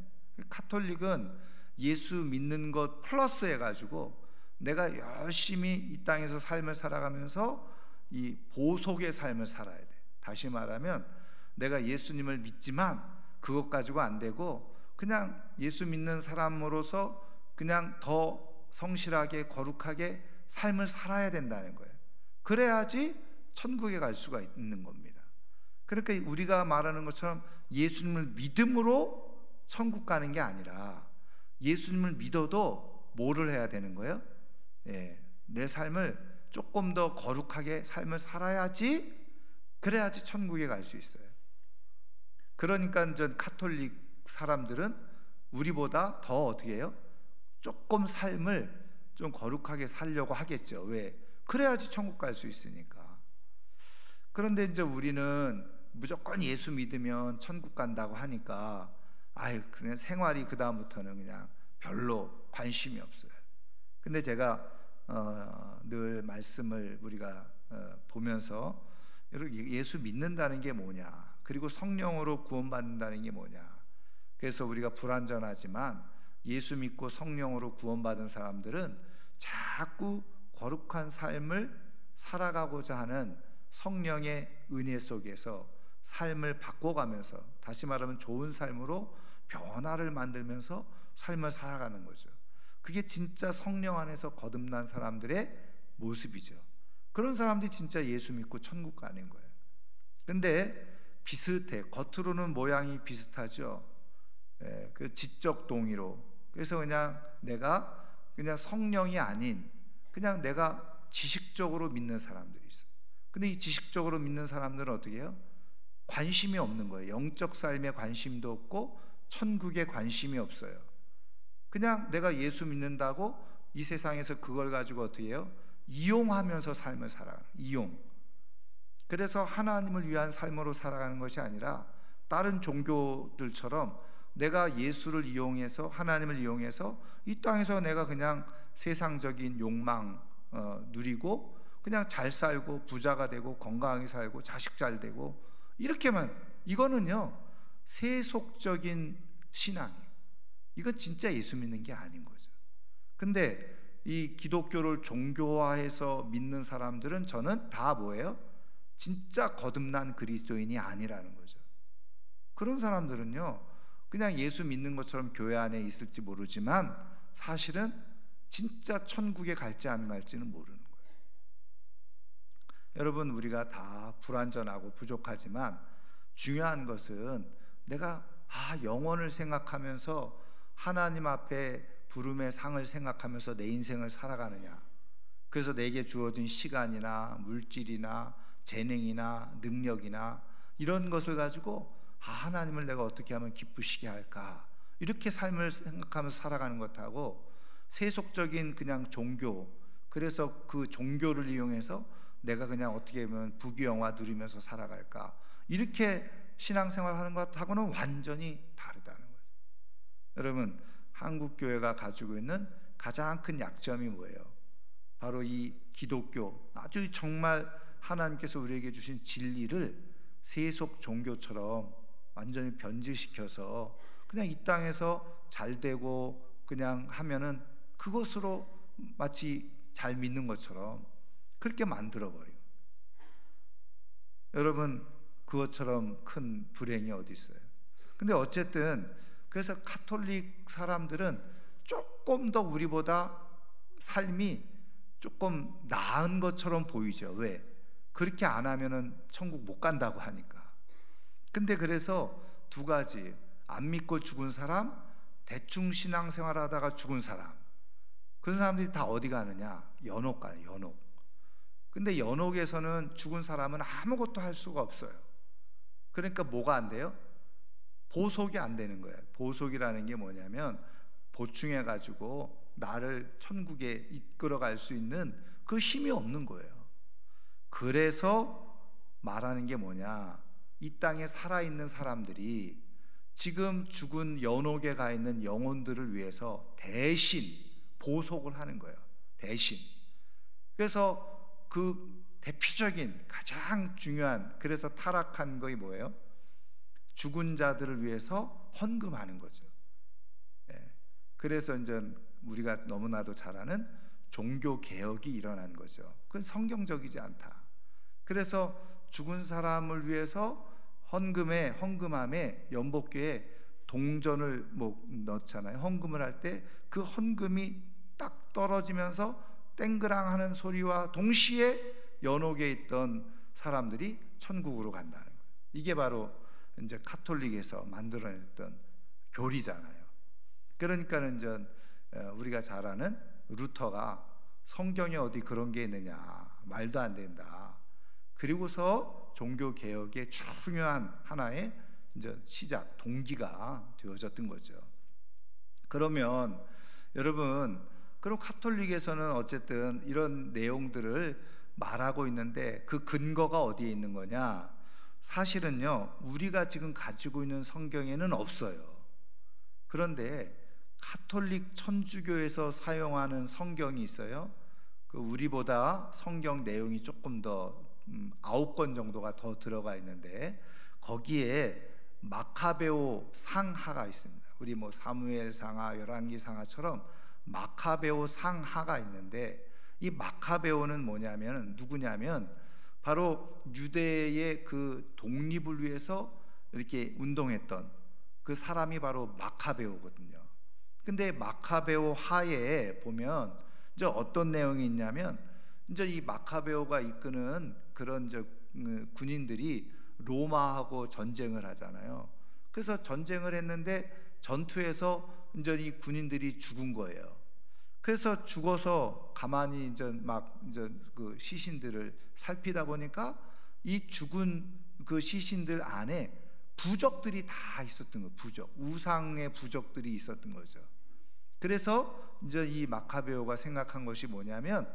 카톨릭은 예수 믿는 것 플러스 해가지고 내가 열심히 이 땅에서 삶을 살아가면서 이 보속의 삶을 살아야 돼. 다시 말하면 내가 예수님을 믿지만 그것 가지고 안 되고 그냥 예수 믿는 사람으로서 그냥 더 성실하게 거룩하게 삶을 살아야 된다는 거예요. 그래야지 천국에 갈 수가 있는 겁니다. 그러니까 우리가 말하는 것처럼 예수님을 믿음으로 천국 가는 게 아니라 예수님을 믿어도 뭐를 해야 되는 거예요? 내 삶을 조금 더 거룩하게 삶을 살아야지, 그래야지 천국에 갈 수 있어요. 그러니까 전 카톨릭 사람들은 우리보다 더 어떻게 해요? 조금 삶을 좀 거룩하게 살려고 하겠죠. 왜? 그래야지 천국 갈 수 있으니까. 그런데 이제 우리는 무조건 예수 믿으면 천국 간다고 하니까 그냥 생활이 그 다음부터는 그냥 별로 관심이 없어요. 근데 제가 늘 말씀을 우리가 보면서 예수 믿는다는 게 뭐냐, 그리고 성령으로 구원받는다는 게 뭐냐. 그래서 우리가 불완전하지만 예수 믿고 성령으로 구원받은 사람들은 자꾸 거룩한 삶을 살아가고자 하는 성령의 은혜 속에서 삶을 바꿔가면서, 다시 말하면 좋은 삶으로 변화를 만들면서 삶을 살아가는 거죠. 그게 진짜 성령 안에서 거듭난 사람들의 모습이죠. 그런 사람들이 진짜 예수 믿고 천국 가는 거예요. 근데 비슷해. 겉으로는 모양이 비슷하죠. 그 지적 동의로. 그래서 그냥 내가 그냥 성령이 아닌 그냥 내가 지식적으로 믿는 사람들이 있어요. 근데 이 지식적으로 믿는 사람들은 어떻게 해요? 관심이 없는 거예요. 영적 삶에 관심도 없고 천국에 관심이 없어요. 그냥 내가 예수 믿는다고 이 세상에서 그걸 가지고 어떻게 해요? 이용하면서 삶을 살아가는, 이용. 그래서 하나님을 위한 삶으로 살아가는 것이 아니라 다른 종교들처럼 내가 예수를 이용해서, 하나님을 이용해서 이 땅에서 내가 그냥 세상적인 욕망 누리고 그냥 잘 살고 부자가 되고 건강하게 살고 자식 잘 되고 이렇게만, 이거는요 세속적인 신앙이에요. 이건 진짜 예수 믿는 게 아닌 거죠. 근데 이 기독교를 종교화해서 믿는 사람들은 저는 다 뭐예요? 진짜 거듭난 그리스도인이 아니라는 거죠. 그런 사람들은요 그냥 예수 믿는 것처럼 교회 안에 있을지 모르지만 사실은 진짜 천국에 갈지 안 갈지는 모르는 거예요. 여러분, 우리가 다 불완전하고 부족하지만 중요한 것은 내가 영원을 생각하면서 하나님 앞에 부름의 상을 생각하면서 내 인생을 살아가느냐. 그래서 내게 주어진 시간이나 물질이나 재능이나 능력이나 이런 것을 가지고 하나님을 내가 어떻게 하면 기쁘시게 할까, 이렇게 삶을 생각하면서 살아가는 것하고 세속적인 그냥 종교, 그래서 그 종교를 이용해서 내가 그냥 어떻게 하면 부귀영화 누리면서 살아갈까, 이렇게 신앙생활하는 것하고는 완전히 다르다는 거예요. 여러분, 한국교회가 가지고 있는 가장 큰 약점이 뭐예요? 바로 이 기독교, 아주 정말 하나님께서 우리에게 주신 진리를 세속 종교처럼 완전히 변질시켜서 그냥 이 땅에서 잘 되고 그냥 하면은 그것으로 마치 잘 믿는 것처럼 그렇게 만들어버려요. 여러분, 그것처럼 큰 불행이 어디 있어요? 근데 어쨌든 그래서 가톨릭 사람들은 조금 더 우리보다 삶이 조금 나은 것처럼 보이죠. 왜? 그렇게 안 하면은 천국 못 간다고 하니까. 근데 그래서 두 가지, 안 믿고 죽은 사람, 대충 신앙생활 하다가 죽은 사람, 그런 사람들이 다 어디 가느냐? 연옥 가요. 연옥. 근데 연옥에서는 죽은 사람은 아무것도 할 수가 없어요. 그러니까 뭐가 안 돼요? 보속이 안 되는 거예요. 보속이라는 게 뭐냐면 보충해 가지고 나를 천국에 이끌어 갈 수 있는 그 힘이 없는 거예요. 그래서 말하는 게 뭐냐? 이 땅에 살아있는 사람들이 지금 죽은 연옥에 가 있는 영혼들을 위해서 대신 보속을 하는 거예요. 대신. 그래서 그 대표적인 가장 중요한, 그래서 타락한 것이 뭐예요? 죽은 자들을 위해서 헌금하는 거죠. 그래서 이제 우리가 너무나도 잘 아는 종교 개혁이 일어난 거죠. 그건 성경적이지 않다. 그래서 죽은 사람을 위해서 헌금함에 연복교에 동전을 뭐 넣잖아요. 헌금을 할 때 그 헌금이 딱 떨어지면서 땡그랑 하는 소리와 동시에 연옥에 있던 사람들이 천국으로 간다는 거예요. 이게 바로 이제 가톨릭에서 만들어냈던 교리잖아요. 그러니까는 이제 우리가 잘 아는 루터가 성경에 어디 그런 게 있느냐, 말도 안 된다. 그리고서 종교 개혁의 중요한 하나의 이제 시작, 동기가 되어졌던 거죠. 그러면 여러분, 그럼 가톨릭에서는 어쨌든 이런 내용들을 말하고 있는데 그 근거가 어디에 있는 거냐? 사실은요, 우리가 지금 가지고 있는 성경에는 없어요. 그런데 가톨릭 천주교에서 사용하는 성경이 있어요. 그 우리보다 성경 내용이 조금 더 9권 정도가 더 들어가 있는데 거기에 마카베오 상하가 있습니다. 우리 뭐 사무엘 상하, 열왕기 상하처럼 마카베오 상하가 있는데 이 마카베오는 뭐냐면 누구냐면 바로 유대의 그 독립을 위해서 이렇게 운동했던 그 사람이 바로 마카베오거든요. 근데 마카베오 하에 보면 이제 어떤 내용이 있냐면 이제 이 마카베오가 이끄는 그런 군인들이 로마하고 전쟁을 하잖아요. 그래서 전쟁을 했는데 전투에서 이제 이 군인들이 죽은 거예요. 그래서 죽어서 가만히 이제 막 이제 그 시신들을 살피다 보니까 이 죽은 그 시신들 안에 부적들이 다 있었던 거예요. 부적, 우상의 부적들이 있었던 거죠. 그래서 이제 이 마카베오가 생각한 것이 뭐냐면,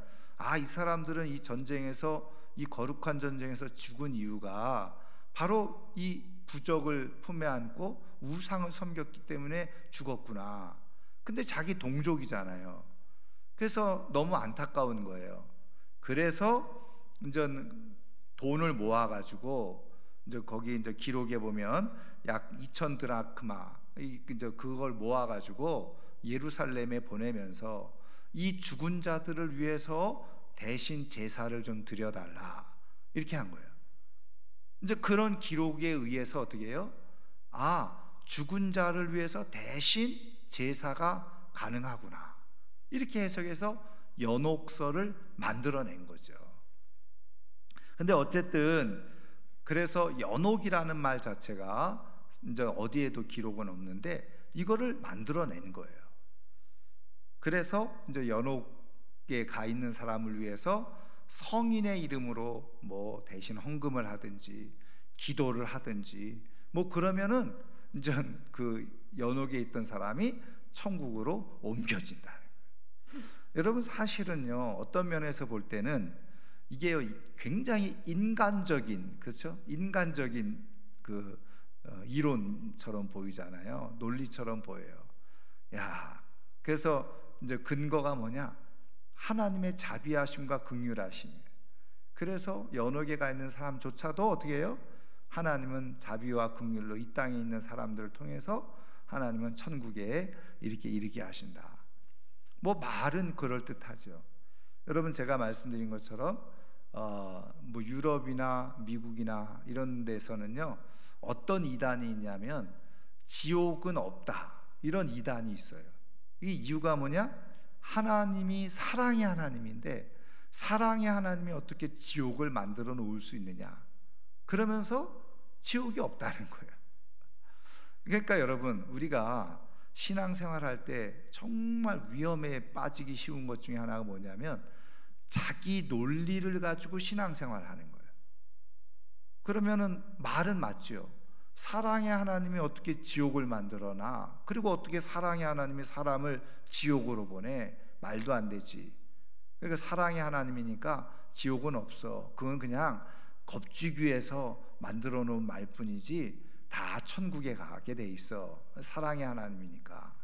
이 사람들은 이 전쟁에서, 이 거룩한 전쟁에서 죽은 이유가 바로 이 부적을 품에 안고 우상을 섬겼기 때문에 죽었구나. 근데 자기 동족이잖아요. 그래서 너무 안타까운 거예요. 그래서 이제 돈을 모아가지고 이제 거기 이제 기록에 보면 약 2,000 드라크마 이제 그걸 모아가지고 예루살렘에 보내면서 이 죽은 자들을 위해서 대신 제사를 좀 드려달라 이렇게 한 거예요. 이제 그런 기록에 의해서 어떻게 해요? 죽은 자를 위해서 대신 제사가 가능하구나 이렇게 해석해서 연옥서를 만들어낸 거죠. 근데 어쨌든 그래서 연옥이라는 말 자체가 이제 어디에도 기록은 없는데 이거를 만들어낸 거예요. 그래서 이제 연옥에 가 있는 사람을 위해서 성인의 이름으로 뭐 대신 헌금을 하든지 기도를 하든지 뭐 그러면은 이제 그 연옥에 있던 사람이 천국으로 옮겨진다는 거예요. 여러분, 사실은요, 어떤 면에서 볼 때는 이게 굉장히 인간적인, 그렇죠? 인간적인 그 이론처럼 보이잖아요. 논리처럼 보여요. 그래서 이제 근거가 뭐냐? 하나님의 자비하심과 긍휼하심이에요. 그래서 연옥에 가 있는 사람조차도 어떻게 해요? 하나님은 자비와 긍휼로 이 땅에 있는 사람들을 통해서 하나님은 천국에 이렇게 이르게 하신다. 뭐 말은 그럴듯하죠. 여러분, 제가 말씀드린 것처럼 뭐 유럽이나 미국이나 이런 데서는요, 어떤 이단이 있냐면 지옥은 없다, 이런 이단이 있어요. 이 이유가 뭐냐? 하나님이 사랑의 하나님인데 사랑의 하나님이 어떻게 지옥을 만들어 놓을 수 있느냐, 그러면서 지옥이 없다는 거예요. 그러니까 여러분, 우리가 신앙생활할 때 정말 위험에 빠지기 쉬운 것 중에 하나가 뭐냐면 자기 논리를 가지고 신앙생활하는 거예요. 그러면은 말은 맞죠. 사랑의 하나님이 어떻게 지옥을 만들어놔? 그리고 어떻게 사랑의 하나님이 사람을 지옥으로 보내? 말도 안 되지. 그러니까 사랑의 하나님이니까 지옥은 없어. 그건 그냥 겁주기위해서 만들어 놓은 말뿐이지 다 천국에 가게 돼 있어. 사랑의 하나님이니까.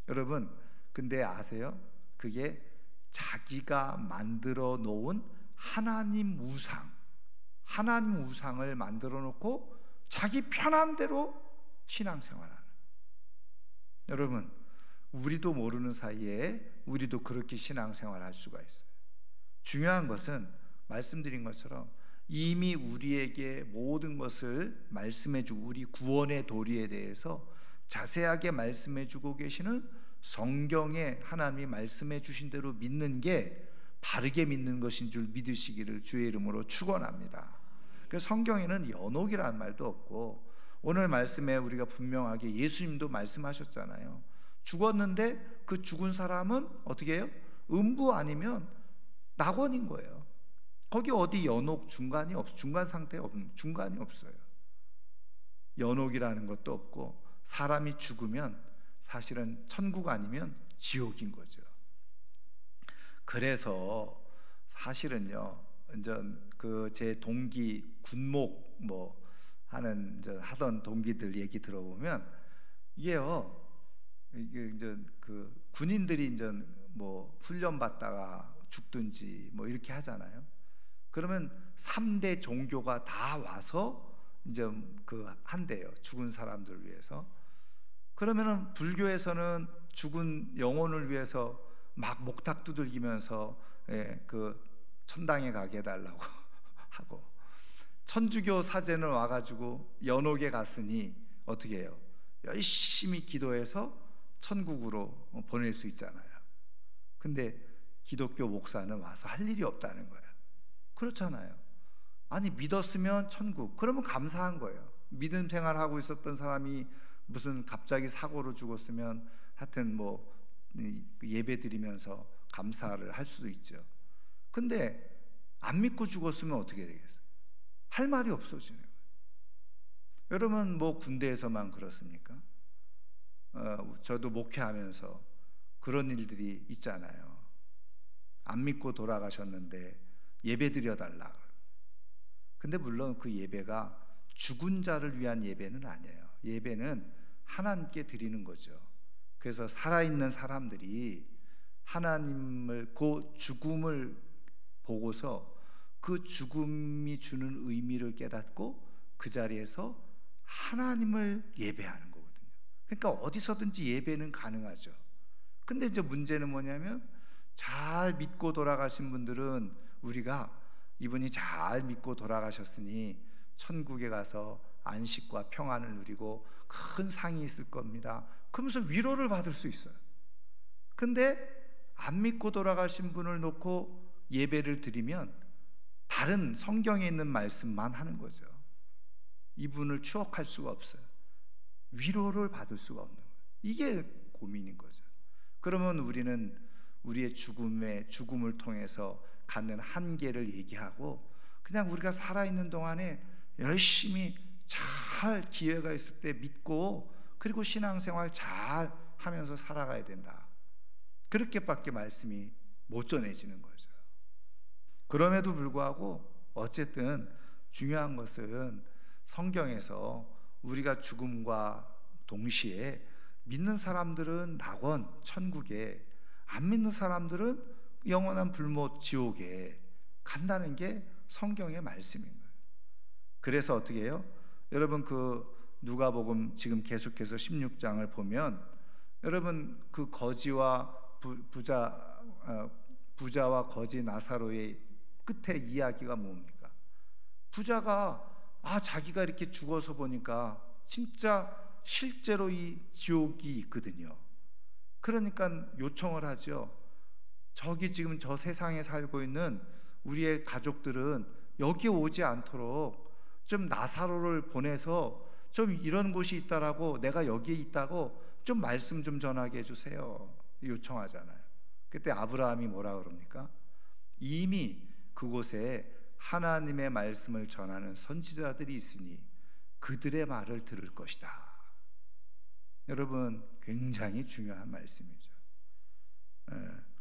여러분, 근데 아세요? 그게 자기가 만들어 놓은 하나님 우상을 만들어 놓고 자기 편한 대로 신앙생활하는. 여러분, 우리도 모르는 사이에 우리도 그렇게 신앙생활할 수가 있어요. 중요한 것은 말씀드린 것처럼 이미 우리에게 모든 것을 말씀해주고 우리 구원의 도리에 대해서 자세하게 말씀해주고 계시는 성경에 하나님이 말씀해 주신 대로 믿는 게 바르게 믿는 것인 줄 믿으시기를 주의 이름으로 축원합니다. 그래서 성경에는 연옥이라는 말도 없고, 오늘 말씀에 우리가 분명하게 예수님도 말씀하셨잖아요. 죽었는데 그 죽은 사람은 어떻게 해요? 음부 아니면 낙원인 거예요. 거기 어디 연옥 중간 상태에 중간이 없어요. 연옥이라는 것도 없고, 사람이 죽으면 사실은 천국 아니면 지옥인 거죠. 그래서 사실은요, 그 제 동기 군목 뭐 하던 동기들 얘기 들어보면 이게요, 이게 그 군인들이 뭐 훈련 받다가 죽든지 뭐 이렇게 하잖아요. 그러면 3대 종교가 다 와서 그 한대요, 죽은 사람들을 위해서. 그러면은 불교에서는 죽은 영혼을 위해서 막 목탁 두들기면서 그 천당에 가게 해달라고 하고, 천주교 사제는 와가지고 연옥에 갔으니 어떻게 해요? 열심히 기도해서 천국으로 보낼 수 있잖아요. 근데 기독교 목사는 와서 할 일이 없다는 거예요. 그렇잖아요. 아니, 믿었으면 천국, 그러면 감사한 거예요. 믿음 생활하고 있었던 사람이 무슨 갑자기 사고로 죽었으면 하여튼 뭐 예배 드리면서 감사를 할 수도 있죠. 근데 안 믿고 죽었으면 어떻게 되겠어요? 할 말이 없어지는 거예요. 여러분, 뭐 군대에서만 그렇습니까? 저도 목회하면서 그런 일들이 있잖아요. 안 믿고 돌아가셨는데 예배 드려달라. 근데 물론 그 예배가 죽은 자를 위한 예배는 아니에요. 예배는 하나님께 드리는 거죠. 그래서 살아있는 사람들이 하나님을, 그 죽음을 보고서 그 죽음이 주는 의미를 깨닫고 그 자리에서 하나님을 예배하는 거거든요. 그러니까 어디서든지 예배는 가능하죠. 근데 이제 문제는 뭐냐면, 잘 믿고 돌아가신 분들은 우리가 이분이 잘 믿고 돌아가셨으니 천국에 가서 안식과 평안을 누리고 큰 상이 있을 겁니다, 그러면서 위로를 받을 수 있어요. 근데 안 믿고 돌아가신 분을 놓고 예배를 드리면 다른 성경에 있는 말씀만 하는 거죠. 이분을 추억할 수가 없어요. 위로를 받을 수가 없는 거예요. 이게 고민인 거죠. 그러면 우리는 우리의 죽음을 통해서 갖는 한계를 얘기하고, 그냥 우리가 살아있는 동안에 열심히 잘 기회가 있을 때 믿고, 그리고 신앙생활 잘 하면서 살아가야 된다, 그렇게밖에 말씀이 못 전해지는 거죠. 그럼에도 불구하고 어쨌든 중요한 것은 성경에서 우리가 죽음과 동시에 믿는 사람들은 낙원, 천국에, 안 믿는 사람들은 영원한 불못, 지옥에 간다는 게 성경의 말씀인 거예요. 그래서 어떻게 해요? 여러분, 그 누가복음 지금 계속해서 16장을 보면 여러분 그 거지와 부자와 거지 나사로의 끝에 이야기가 뭡니까? 부자가 자기가 이렇게 죽어서 보니까 진짜 실제로 이 지옥이 있거든요. 그러니까 요청을 하죠. 저기 지금 저 세상에 살고 있는 우리의 가족들은 여기 오지 않도록 좀 나사로를 보내서 좀 이런 곳이 있다라고, 내가 여기에 있다고 좀 말씀 좀 전하게 해주세요. 요청하잖아요. 그때 아브라함이 뭐라 그럽니까? 이미 그곳에 하나님의 말씀을 전하는 선지자들이 있으니 그들의 말을 들을 것이다. 여러분 굉장히 중요한 말씀이죠.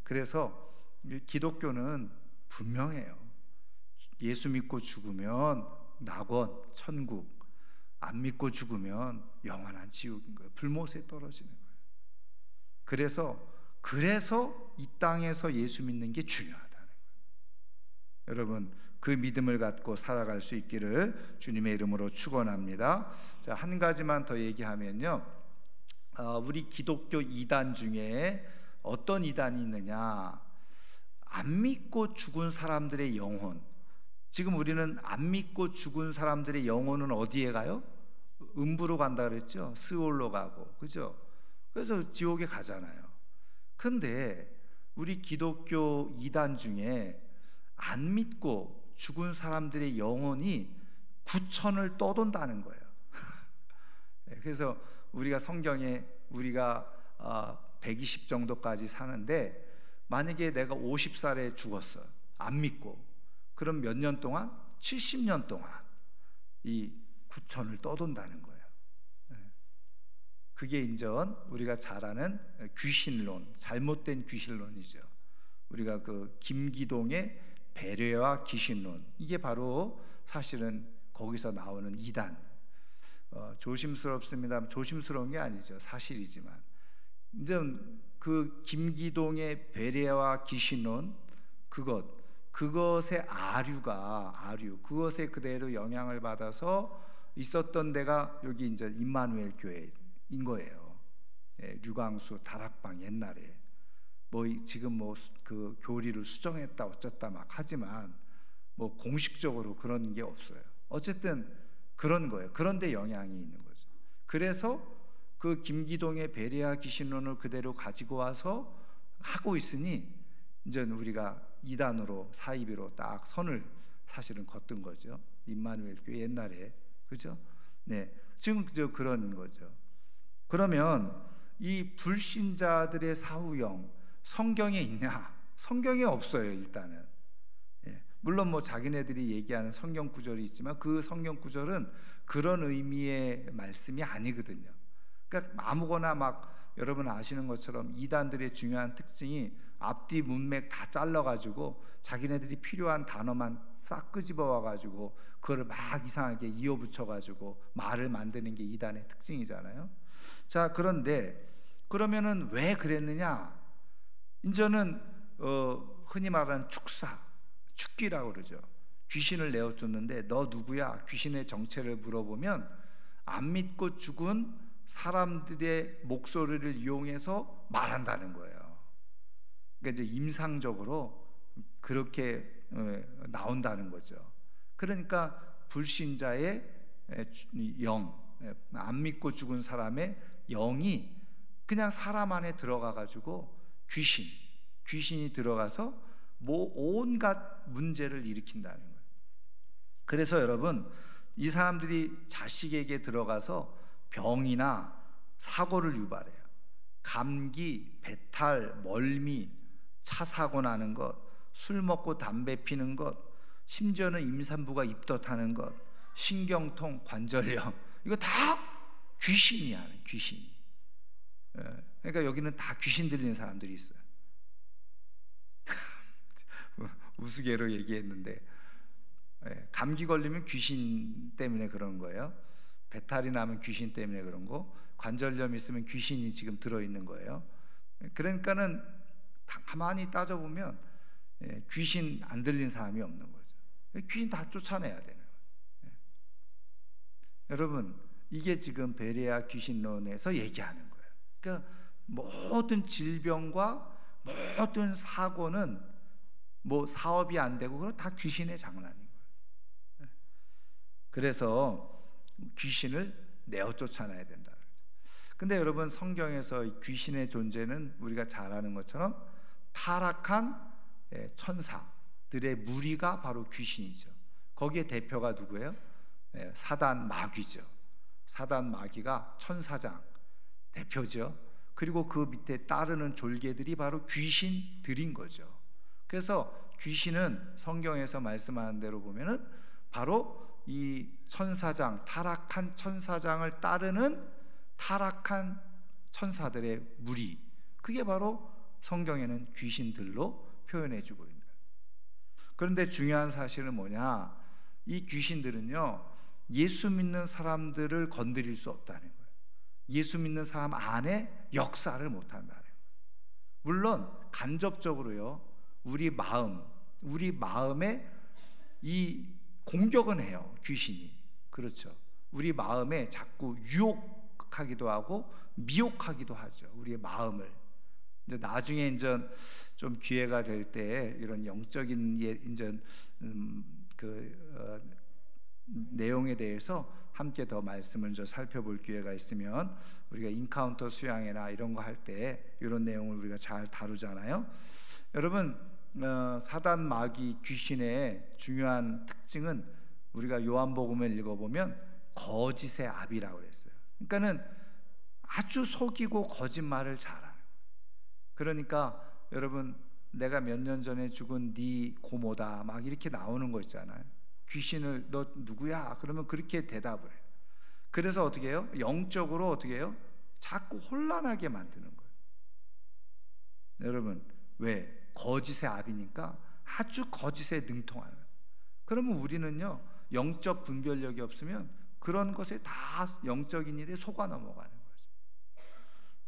그래서 기독교는 분명해요. 예수 믿고 죽으면 낙원, 천국, 안 믿고 죽으면 영원한 지옥인 거예요. 불못에 떨어지는 거예요. 그래서 이 땅에서 예수 믿는 게 중요하다는 거예요. 여러분 그 믿음을 갖고 살아갈 수 있기를 주님의 이름으로 축원합니다. 자, 한 가지만 더 얘기하면요, 우리 기독교 이단 중에 어떤 이단이 있느냐, 안 믿고 죽은 사람들의 영혼. 지금 우리는 안 믿고 죽은 사람들의 영혼은 어디에 가요? 음부로 간다 그랬죠. 스올로 가고, 그죠? 그래서 지옥에 가잖아요. 근데 우리 기독교 이단 중에 안 믿고 죽은 사람들의 영혼이 구천을 떠돈다는 거예요. 그래서 우리가 성경에 우리가 120 정도까지 사는데, 만약에 내가 50살에 죽었어, 안 믿고, 그럼 몇 년 동안? 70년 동안 이 구천을 떠돈다는 거예요. 그게 인전 우리가 잘 아는 귀신론, 잘못된 귀신론이죠. 우리가 그 김기동의 배려와 귀신론, 이게 바로 사실은 거기서 나오는 이단. 조심스럽습니다. 조심스러운 게 아니죠. 사실이지만 이제 그 김기동의 배려와 귀신론, 그것의 아류, 그것에 그대로 영향을 받아서 있었던 데가 여기 이제 임마누엘 교회인 거예요. 류광수 다락방 옛날에 지금 그 교리를 수정했다 어쩌다 막 하지만 공식적으로 그런 게 없어요. 어쨌든 그런 거예요. 그런데 영향이 있는 거죠. 그래서 그 김기동의 베레아 귀신론을 그대로 가지고 와서 하고 있으니 이제 우리가 이단으로 사이비로 딱 선을 사실은 걷던 거죠. 임마누엘 교회 옛날에, 그죠? 네, 지금 그런 거죠. 그러면 이 불신자들의 사후영 성경에 있냐? 성경에 없어요. 일단은 물론 자기네들이 얘기하는 성경 구절이 있지만 그 성경 구절은 그런 의미의 말씀이 아니거든요. 그러니까 아무거나 여러분 아시는 것처럼 이단들의 중요한 특징이 앞뒤 문맥 다 잘라가지고 자기네들이 필요한 단어만 싹 끄집어 와가지고 그거를 이상하게 이어붙여가지고 말을 만드는 게 이단의 특징이잖아요. 자, 그런데 그러면은 왜 그랬느냐? 이제는 흔히 말하는 축기라고 그러죠. 귀신을 내어줬는데 너 누구야? 귀신의 정체를 물어보면 안 믿고 죽은 사람들의 목소리를 이용해서 말한다는 거예요. 그러니까 이제 임상적으로 그렇게 나온다는 거죠. 그러니까 불신자의 영, 안 믿고 죽은 사람의 영이 그냥 사람 안에 들어가 가지고 귀신이 들어가서 온갖 문제를 일으킨다는 거예요. 그래서 여러분, 이 사람들이 자식에게 들어가서 병이나 사고를 유발해요. 감기, 배탈, 멀미, 차 사고 나는 것, 술 먹고 담배 피는 것, 심지어는 임산부가 입덧하는 것, 신경통, 관절염, 이거 다 귀신이 하는 귀신이. 그러니까 여기는 다 귀신 들리는 사람들이 있어요. 우스개로 얘기했는데 감기 걸리면 귀신 때문에 그런 거예요. 배탈이 나면 귀신 때문에 그런 거, 관절염 있으면 귀신이 지금 들어있는 거예요. 그러니까는 가만히 따져보면 귀신 안 들린 사람이 없는 거죠. 귀신 다 쫓아내야 되는 거예요. 여러분, 이게 지금 베레아 귀신론에서 얘기하는 거예요. 그러니까 모든 질병과 모든 사고는 뭐 사업이 안 되고 그건 다 귀신의 장난인 거예요. 그래서 귀신을 내어 쫓아내야 된다. 근데 여러분, 성경에서 귀신의 존재는 우리가 잘 아는 것처럼 타락한 천사들의 무리가 바로 귀신이죠. 거기에 대표가 누구예요? 사단 마귀죠. 사단 마귀가 천사장 대표죠. 그리고 그 밑에 따르는 졸개들이 바로 귀신들인 거죠. 그래서 귀신은 성경에서 말씀하는 대로 보면은 바로 이 천사장, 타락한 천사장을 따르는 타락한 천사들의 무리, 그게 바로 성경에는 귀신들로 표현해주고 있는 거예요. 그런데 중요한 사실은 뭐냐? 이 귀신들은요, 예수 믿는 사람들을 건드릴 수 없다는 거예요. 예수 믿는 사람 안에 역사를 못한다는 거예요. 물론 간접적으로요, 우리 마음에 이 공격은 해요, 귀신이. 그렇죠. 우리 마음에 자꾸 유혹하기도 하고 미혹하기도 하죠, 우리의 마음을. 이제 나중에 이제 좀 기회가 될 때 이런 영적인 이제 내용에 대해서 함께 더 말씀을 좀 살펴볼 기회가 있으면, 우리가 인카운터 수양회나 이런 거 할 때 이런 내용을 우리가 잘 다루잖아요. 여러분, 사단 마귀 귀신의 중요한 특징은 우리가 요한복음을 읽어보면 거짓의 아비라고 그랬어요. 그러니까는 아주 속이고 거짓말을 잘하는. 그러니까 여러분, 내가 몇 년 전에 죽은 네 고모다 막 이렇게 나오는 거 있잖아요. 귀신을 너 누구야? 그러면 그렇게 대답을 해요. 그래서 어떻게 해요? 영적으로 어떻게 해요? 자꾸 혼란하게 만드는 거예요. 여러분, 왜? 거짓의 아비니까 아주 거짓에 능통하는. 그러면 우리는요, 영적 분별력이 없으면 그런 것에 다 영적인 일에 속아 넘어가는 거죠.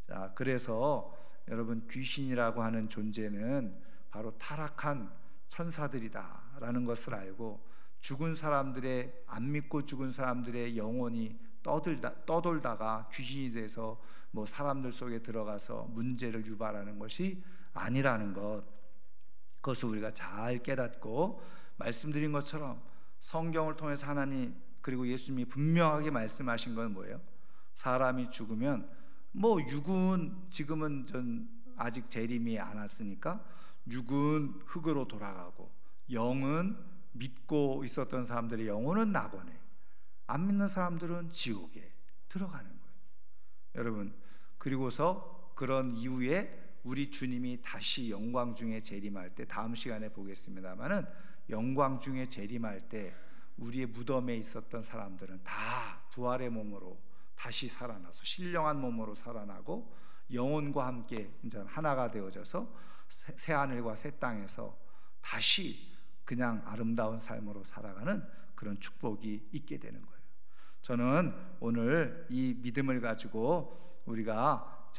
자, 그래서 여러분, 귀신이라고 하는 존재는 바로 타락한 천사들이다라는 것을 알고, 죽은 사람들의, 안 믿고 죽은 사람들의 영혼이 떠돌다가 귀신이 돼서 뭐 사람들 속에 들어가서 문제를 유발하는 것이 아니라는 것, 그것을 우리가 잘 깨닫고, 말씀드린 것처럼 성경을 통해서 하나님 그리고 예수님이 분명하게 말씀하신 건 뭐예요? 사람이 죽으면 뭐 육은 지금은 전 아직 재림이 안 왔으니까 육은 흙으로 돌아가고, 영은 믿고 있었던 사람들의 영혼은 낙원에, 안 믿는 사람들은 지옥에 들어가는 거예요. 여러분, 그리고서 그런 이후에 우리 주님이 다시 영광 중에 재림할 때, 다음 시간에 보겠습니다마는, 영광 중에 재림할 때 우리의 무덤에 있었던 사람들은 다 부활의 몸으로 다시 살아나서 신령한 몸으로 살아나고, 영혼과 함께 이제 하나가 되어져서 새 하늘과 새 땅에서 다시 그냥 아름다운 삶으로 살아가는 그런 축복이 있게 되는 거예요. 저는 오늘 이 믿음을 가지고 우리가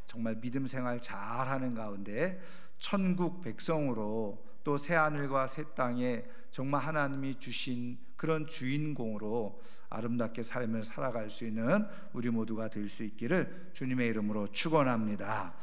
정말 믿음 생활 잘하는 가운데 천국 백성으로, 또 새 하늘과 새 땅에 정말 하나님이 주신 그런 주인공으로 아름답게 삶을 살아갈 수 있는 우리 모두가 될 수 있기를 주님의 이름으로 축원합니다.